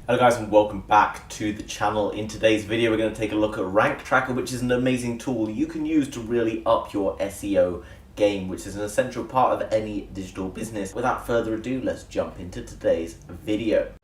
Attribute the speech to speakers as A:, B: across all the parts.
A: Hello guys, and welcome back to the channel. In today's video we're going to take a look at Ranktracker, which is an amazing tool you can use to really up your SEO game, which is an essential part of any digital business. Without further ado, let's jump into today's video.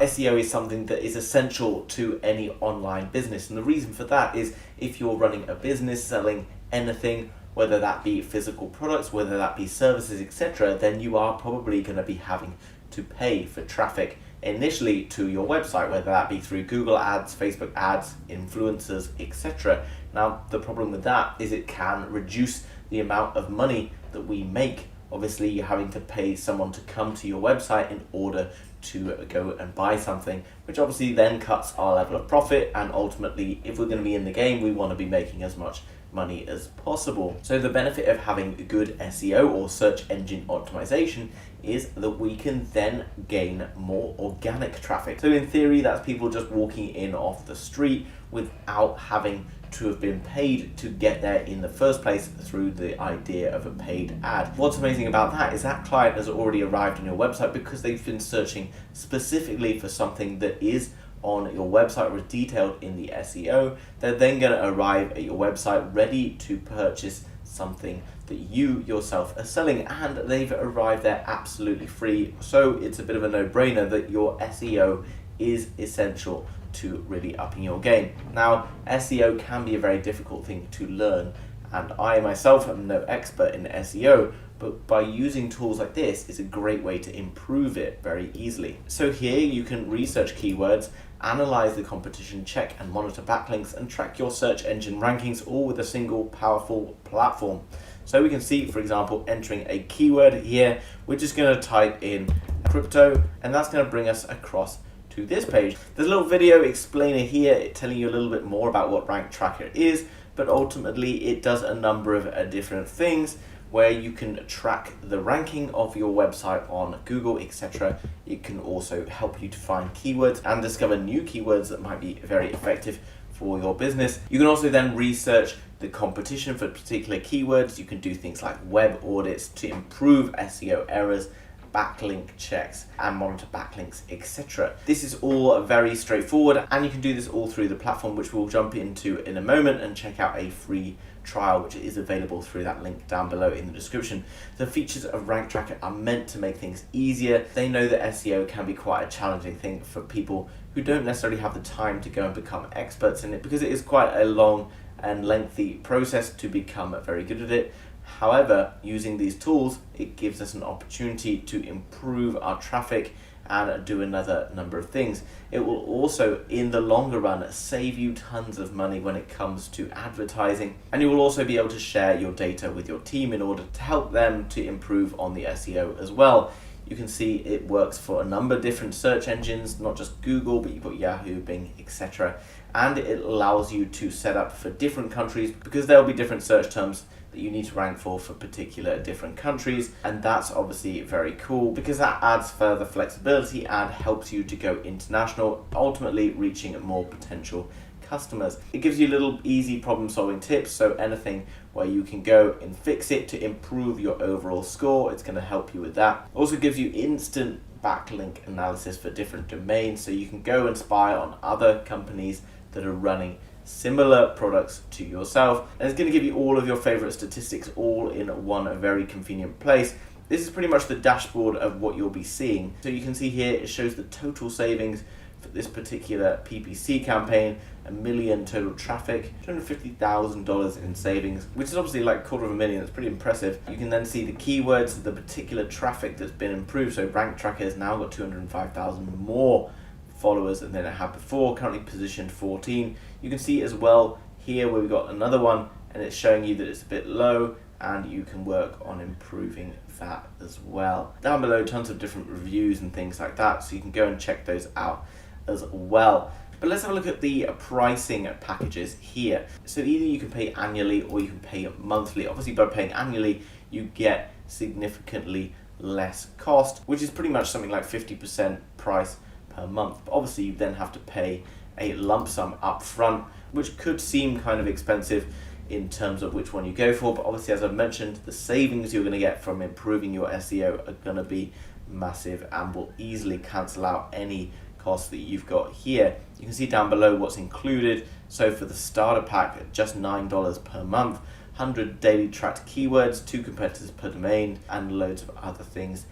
A: SEO is something that is essential to any online business, and the reason for that is if you're running a business selling anything, whether that be physical products, whether that be services, etc., then you are probably going to be having to pay for traffic initially to your website, whether that be through Google ads, Facebook ads, influencers, etc. Now, the problem with that is it can reduce the amount of money that we make. Obviously, you're having to pay someone to come to your website in order to go and buy something, which obviously then cuts our level of profit, and ultimately, if we're going to be in the game, we want to be making as much money as possible. So the benefit of having good SEO or search engine optimization is that we can then gain more organic traffic. So in theory, that's people just walking in off the street without having to have been paid to get there in the first place through the idea of a paid ad. What's amazing about that is that client has already arrived on your website because they've been searching specifically for something that is on your website or detailed in the SEO. They're then going to arrive at your website ready to purchase something that you yourself are selling, and they've arrived there absolutely free. So it's a bit of a no-brainer that your SEO is essential to really upping your game. Now, SEO can be a very difficult thing to learn, and I myself am no expert in SEO, but by using tools like this is a great way to improve it very easily. So here you can research keywords, analyze the competition, check and monitor backlinks, and track your search engine rankings, all with a single powerful platform. So we can see, for example, entering a keyword here, we're just going to type in crypto, and that's going to bring us across to this page. There's a little video explainer here telling you a little bit more about what Ranktracker is, but ultimately it does a number of different things where you can track the ranking of your website on Google, etc. It can also help you to find keywords and discover new keywords that might be very effective for your business. You can also then research the competition for particular keywords. You can do things like web audits to improve SEO errors, backlink checks, and monitor backlinks, etc. This is all very straightforward, and you can do this all through the platform, which we'll jump into in a moment, and check out a free trial which is available through that link down below in the description. The features of Ranktracker are meant to make things easier. They know that SEO can be quite a challenging thing for people who don't necessarily have the time to go and become experts in it, because it is quite a long and lengthy process to become very good at it. However, using these tools, it gives us an opportunity to improve our traffic and do another number of things. It will also, in the longer run, save you tons of money when it comes to advertising, and you will also be able to share your data with your team in order to help them to improve on the SEO as well. You can see it works for a number of different search engines, not just Google, but you've got Yahoo, Bing, etc. And it allows you to set up for different countries, because there will be different search terms that you need to rank for particular different countries, and that's obviously very cool because that adds further flexibility and helps you to go international, ultimately reaching more potential customers. It gives you little easy problem solving tips, so anything where you can go and fix it to improve your overall score, it's going to help you with that. Also gives you instant backlink analysis for different domains, so you can go and spy on other companies that are running similar products to yourself, and it's going to give you all of your favorite statistics all in one very convenient place. This is pretty much the dashboard of what you'll be seeing. So you can see here it shows the total savings for this particular PPC campaign, 1 million total traffic, $250,000 in savings, which is obviously like $250,000. It's pretty impressive. You can then see the keywords, the particular traffic that's been improved. So Ranktracker has now got 205,000 more followers than it had before, currently positioned 14. You can see as well here where we've got another one, and it's showing you that it's a bit low, and you can work on improving that as well. Down below, tons of different reviews and things like that, so you can go and check those out as well. But let's have a look at the pricing packages here. So either you can pay annually or you can pay monthly. Obviously, by paying annually, you get significantly less cost, which is pretty much something like 50% price per month. But obviously, you then have to pay a lump sum up front, which could seem kind of expensive in terms of which one you go for, but obviously, as I've mentioned, the savings you're going to get from improving your SEO are going to be massive and will easily cancel out any costs that you've got here. You can see down below what's included. So for the starter pack, just $9 per month, 100 daily tracked keywords, 2 competitors per domain, and loads of other things.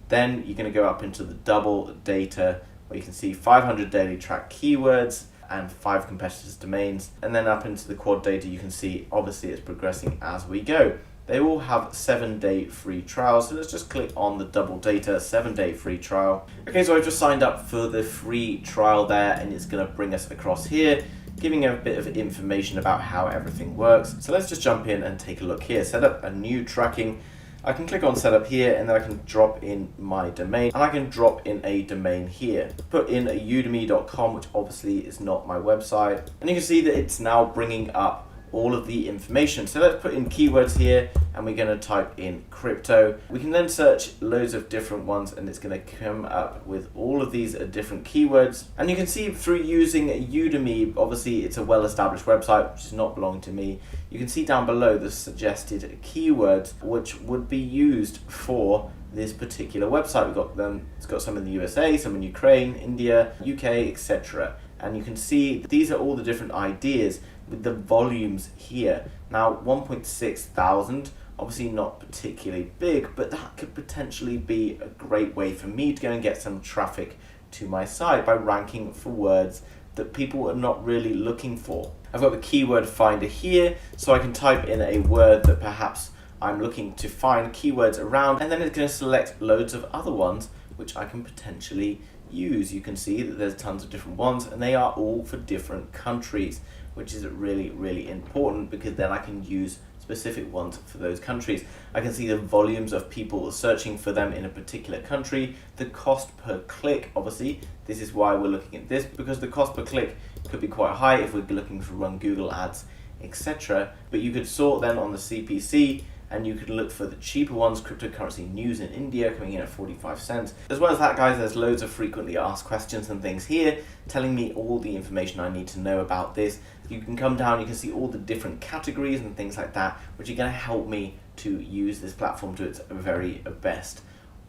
A: Then you're going to go up into the double data, where you can see 500 daily tracked keywords and 5 competitors' domains. And then up into the quad data, you can see obviously it's progressing as we go. They all have 7-day free trials, so let's just click on the double data 7-day free trial. Okay, so I've just signed up for the free trial there, and it's going to bring us across here, giving a bit of information about how everything works. So let's just jump in and take a look here. Set up a new tracking. I can click on setup here, and then I can drop in my domain, and I can drop in a domain here. Put in a udemy.com, which obviously is not my website. And you can see that it's now bringing up all of the information. So let's put in keywords here, and we're going to type in crypto. We can then search loads of different ones, and it's going to come up with all of these different keywords. And you can see through using Udemy, obviously it's a well-established website which does not belong to me. You can see down below the suggested keywords which would be used for this particular website. We've got them, it's got some in the USA, some in Ukraine, India, UK, etc. And you can see these are all the different ideas with the volumes here. Now 1.6 thousand, obviously not particularly big, but that could potentially be a great way for me to go and get some traffic to my site by ranking for words that people are not really looking for. I've got the keyword finder here, so I can type in a word that perhaps I'm looking to find keywords around, and then it's going to select loads of other ones which I can potentially use. You can see that there's tons of different ones, and they are all for different countries, which is really important, because then I can use specific ones for those countries. I can see the volumes of people searching for them in a particular country, the cost per click. Obviously this is why we're looking at this, because the cost per click could be quite high if we're looking to run Google ads, etc. But you could sort then on the CPC, and you could look for the cheaper ones, cryptocurrency news in India coming in at 45 cents. As well as that, guys, there's loads of frequently asked questions and things here telling me all the information I need to know about this. You can come down, you can see all the different categories and things like that, which are going to help me to use this platform to its very best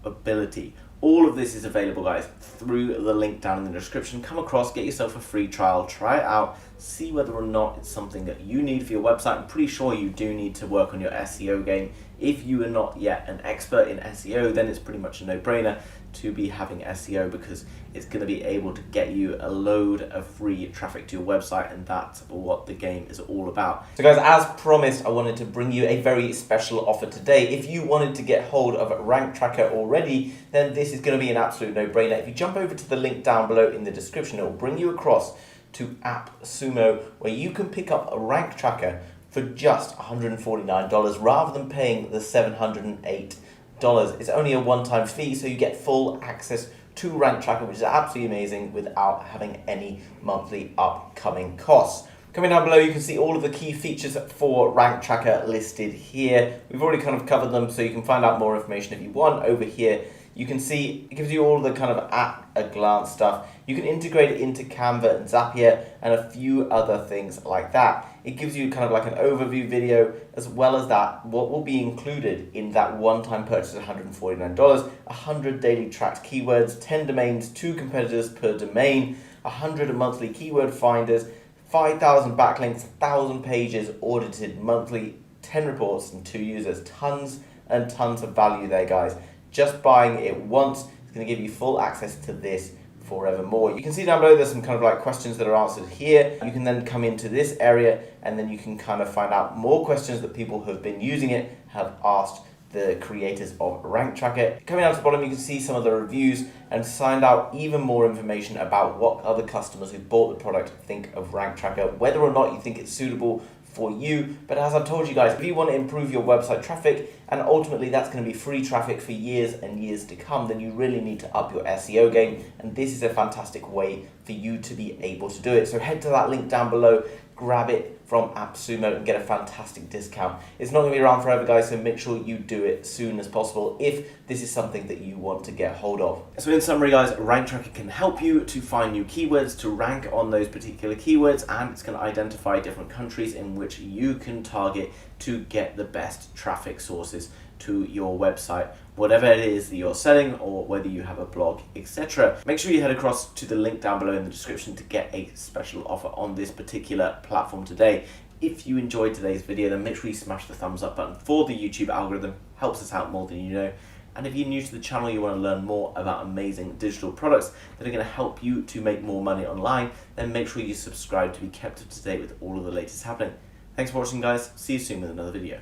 A: ability. All of this is available, guys, through the link down in the description. Come across, get yourself a free trial, try it out, see whether or not it's something that you need for your website. I'm pretty sure you do need to work on your SEO game. If you are not yet an expert in SEO, then it's pretty much a no-brainer to be having SEO, because it's going to be able to get you a load of free traffic to your website, and that's what the game is all about. So guys, as promised, I wanted to bring you a very special offer today. If you wanted to get hold of Ranktracker already, then this is going to be an absolute no-brainer. If you jump over to the link down below in the description, it will bring you across to AppSumo, where you can pick up a Ranktracker for just $149 rather than paying the $708. It's only a one-time fee, so you get full access to Ranktracker, which is absolutely amazing, without having any monthly upcoming costs. Coming down below, you can see all of the key features for Ranktracker listed here. We've already kind of covered them, so you can find out more information if you want over here. You can see it gives you all the kind of at a glance stuff. You can integrate it into Canva and Zapier and a few other things like that. It gives you kind of like an overview video, as well as that what will be included in that one-time purchase of $149, 100 daily tracked keywords, 10 domains, 2 competitors per domain, 100 monthly keyword finders, 5,000 backlinks, 1,000 pages audited monthly, 10 reports and 2 users. Tons and tons of value there, guys. Just buying it once is going to give you full access to this forevermore. You can see down below there's some kind of like questions that are answered here. You can then come into this area, and then you can kind of find out more questions that people who have been using it have asked the creators of Ranktracker. Coming down to the bottom, you can see some of the reviews and find out even more information about what other customers who bought the product think of Ranktracker, whether or not you think it's suitable for you. But as I've told you guys, if you want to improve your website traffic, and ultimately that's going to be free traffic for years and years to come, then you really need to up your SEO game, and this is a fantastic way for you to be able to do it. So head to that link down below, grab it from AppSumo and get a fantastic discount. It's not going to be around forever, guys, so make sure you do it soon as possible if this is something that you want to get hold of. So in summary, guys, Ranktracker can help you to find new keywords, to rank on those particular keywords, and it's going to identify different countries in which you can target to get the best traffic sources to your website whatever it is that you're selling, or whether you have a blog, etc. Make sure you head across to the link down below in the description to get a special offer on this particular platform today. If you enjoyed today's video, then make sure you smash the thumbs up button for the YouTube algorithm. Helps us out more than you know. And if you're new to the channel, you want to learn more about amazing digital products that are going to help you to make more money online, then make sure you subscribe to be kept up to date with all of the latest happening. Thanks for watching, guys. See you soon with another video.